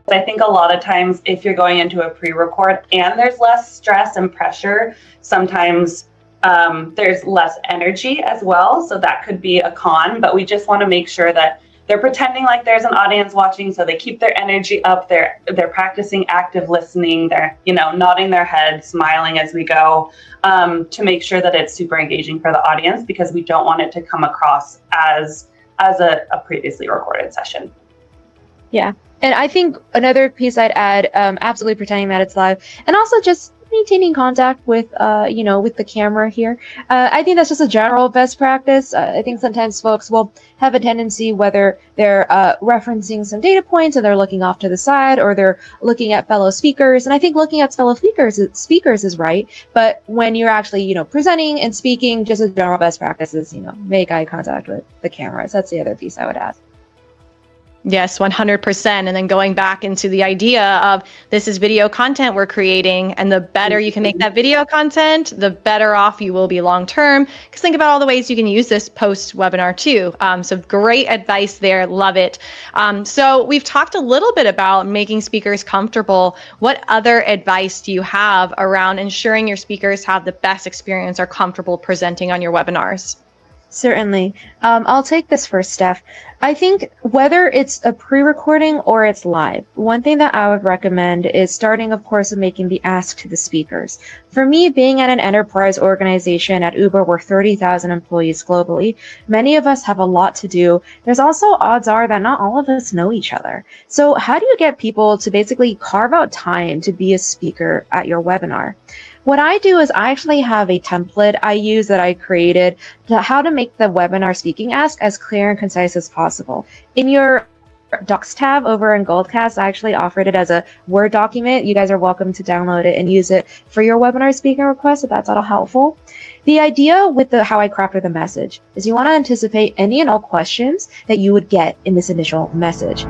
I think a lot of times if you're going into a pre-record and there's less stress and pressure, sometimes there's less energy as well. So that could be a con, but we just want to make sure that they're pretending like there's an audience watching, so they keep their energy up. They're practicing active listening. They're, nodding their heads, smiling as we go, to make sure that it's super engaging for the audience, because we don't want it to come across as a previously recorded session. Yeah. And I think another piece I'd add, absolutely pretending that it's live, and also just maintaining contact with, with the camera here. I think that's just a general best practice. I think sometimes folks will have a tendency, whether they're referencing some data points, or they're looking off to the side, or they're looking at fellow speakers. And I think looking at fellow speakers is right. But when you're actually, presenting and speaking, just a general best practice is, make eye contact with the cameras. That's the other piece I would add. Yes, 100%. And then going back into the idea of this is video content we're creating, and the better you can make that video content, the better off you will be long term. Because think about all the ways you can use this post webinar too. So great advice there. Love it. So we've talked a little bit about making speakers comfortable. What other advice do you have around ensuring your speakers have the best experience or comfortable presenting on your webinars? Certainly. I'll take this first, Steph. I think whether it's a pre-recording or it's live, one thing that I would recommend is starting, of course, with making the ask to the speakers. For me, being at an enterprise organization at Uber, we're 30,000 employees globally. Many of us have a lot to do. There's also odds are that not all of us know each other. So how do you get people to basically carve out time to be a speaker at your webinar? What I do is I actually have a template I use that I created to how to make the webinar speaking ask as clear and concise as possible. In your Docs tab over in Goldcast, I actually offered it as a Word document. You guys are welcome to download it and use it for your webinar speaking request if that's at all helpful. The idea with how I crafted the message is you want to anticipate any and all questions that you would get in this initial message.